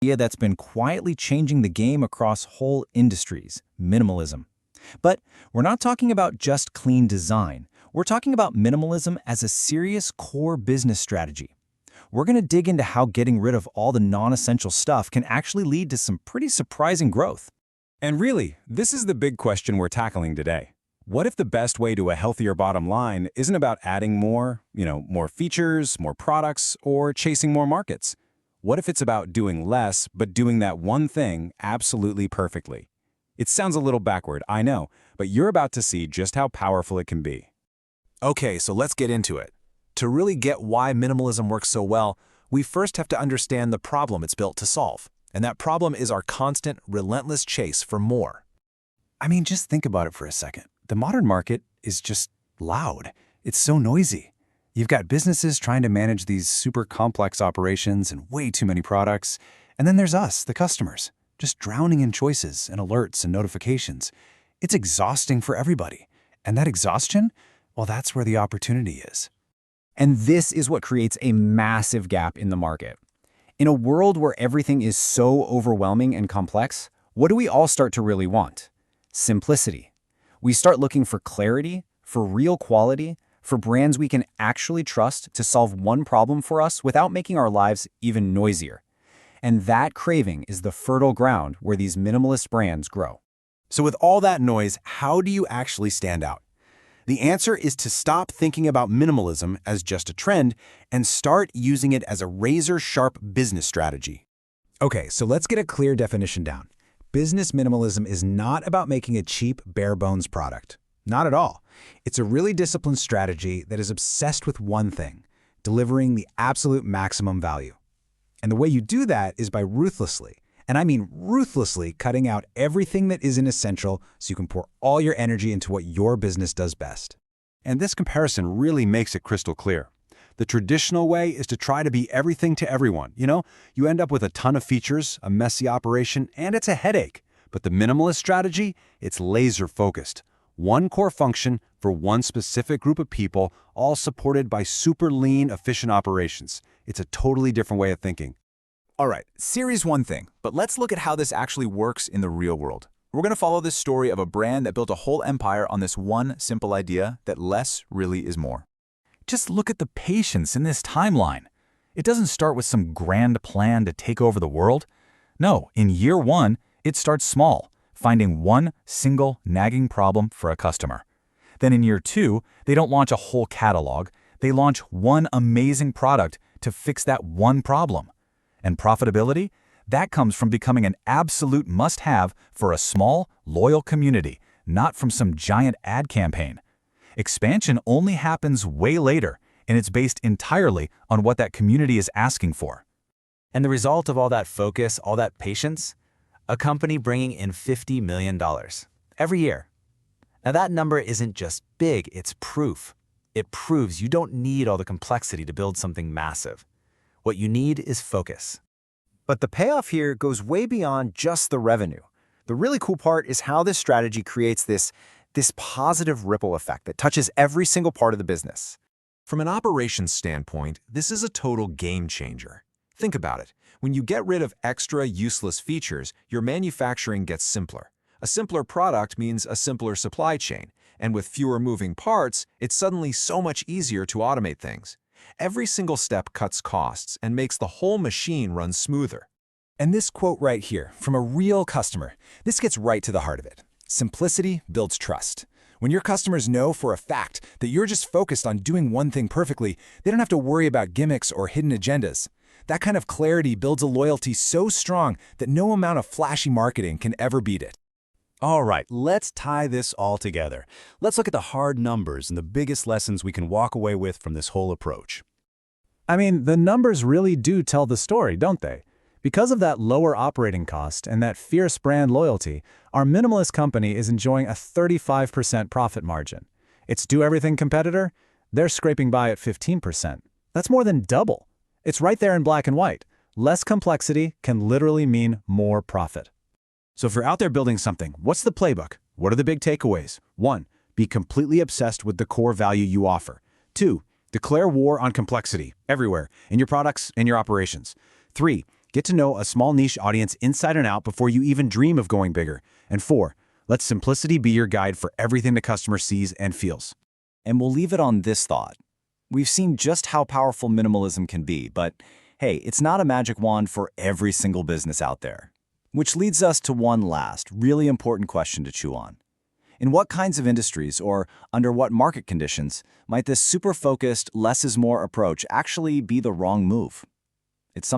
idea that's been quietly changing the game across whole industries, minimalism. But we're not talking about just clean design. We're talking about minimalism as a serious core business strategy. We're going to dig into how getting rid of all the non-essential stuff can actually lead to some pretty surprising growth. And really, this is the big question we're tackling today. What if the best way to a healthier bottom line isn't about adding more features, more products, or chasing more markets? What if it's about doing less, but doing that one thing absolutely perfectly? It sounds a little backward, I know, but you're about to see just how powerful it can be. Okay, so let's get into it. To really get why minimalism works so well, we first have to understand the problem it's built to solve. And that problem is our constant, relentless chase for more. I mean, just think about it for a second. The modern market is just loud. It's so noisy. You've got businesses trying to manage these super complex operations and way too many products. And then there's us, the customers, just drowning in choices and alerts and notifications. It's exhausting for everybody. And that exhaustion, well, that's where the opportunity is. And this is what creates a massive gap in the market. In a world where everything is so overwhelming and complex, what do we all start to really want? Simplicity. We start looking for clarity, for real quality, for brands we can actually trust to solve one problem for us without making our lives even noisier. And that craving is the fertile ground where these minimalist brands grow. So with all that noise, how do you actually stand out? The answer is to stop thinking about minimalism as just a trend and start using it as a razor-sharp business strategy. Okay, so let's get a clear definition down. Business minimalism is not about making a cheap, bare-bones product. Not at all. It's a really disciplined strategy that is obsessed with one thing, delivering the absolute maximum value. And the way you do that is by ruthlessly, and I mean ruthlessly, cutting out everything that isn't essential so you can pour all your energy into what your business does best. And this comparison really makes it crystal clear. The traditional way is to try to be everything to everyone. You end up with a ton of features, a messy operation, and it's a headache. But the minimalist strategy, it's laser-focused. One core function for one specific group of people, all supported by super lean, efficient operations. It's a totally different way of thinking. All right, series one thing, but let's look at how this actually works in the real world. We're going to follow this story of a brand that built a whole empire on this one simple idea that less really is more. Just look at the patience in this timeline. It doesn't start with some grand plan to take over the world. No, in year one, it starts small, finding one single nagging problem for a customer. Then in year two, they don't launch a whole catalog. They launch one amazing product to fix that one problem. And profitability? That comes from becoming an absolute must-have for a small, loyal community, not from some giant ad campaign. Expansion only happens way later, and it's based entirely on what that community is asking for. And the result of all that focus, all that patience? A company bringing in $50 million every year. Now that number isn't just big, it's proof. It proves you don't need all the complexity to build something massive. What you need is focus. But the payoff here goes way beyond just the revenue. The really cool part is how this strategy creates this positive ripple effect that touches every single part of the business. From an operations standpoint, this is a total game changer. Think about it. When you get rid of extra useless features, your manufacturing gets simpler. A simpler product means a simpler supply chain, and with fewer moving parts, it's suddenly so much easier to automate things. Every single step cuts costs and makes the whole machine run smoother. And this quote right here, from a real customer, this gets right to the heart of it. Simplicity builds trust. When your customers know for a fact that you're just focused on doing one thing perfectly, they don't have to worry about gimmicks or hidden agendas. That kind of clarity builds a loyalty so strong that no amount of flashy marketing can ever beat it. All right, let's tie this all together. Let's look at the hard numbers and the biggest lessons we can walk away with from this whole approach. I mean, the numbers really do tell the story, don't they? Because of that lower operating cost and that fierce brand loyalty, our minimalist company is enjoying a 35% profit margin. Its do-everything competitor? They're scraping by at 15%. That's more than double. It's right there in black and white. Less complexity can literally mean more profit. So if you're out there building something, what's the playbook? What are the big takeaways? 1. Be completely obsessed with the core value you offer. 2. Declare war on complexity everywhere, in your products and your operations. 3. Get to know a small niche audience inside and out before you even dream of going bigger. And 4, let simplicity be your guide for everything the customer sees and feels. And we'll leave it on this thought. We've seen just how powerful minimalism can be, but hey, it's not a magic wand for every single business out there. Which leads us to one last, really important question to chew on. In what kinds of industries or under what market conditions might this super-focused, less is more approach actually be the wrong move? It's something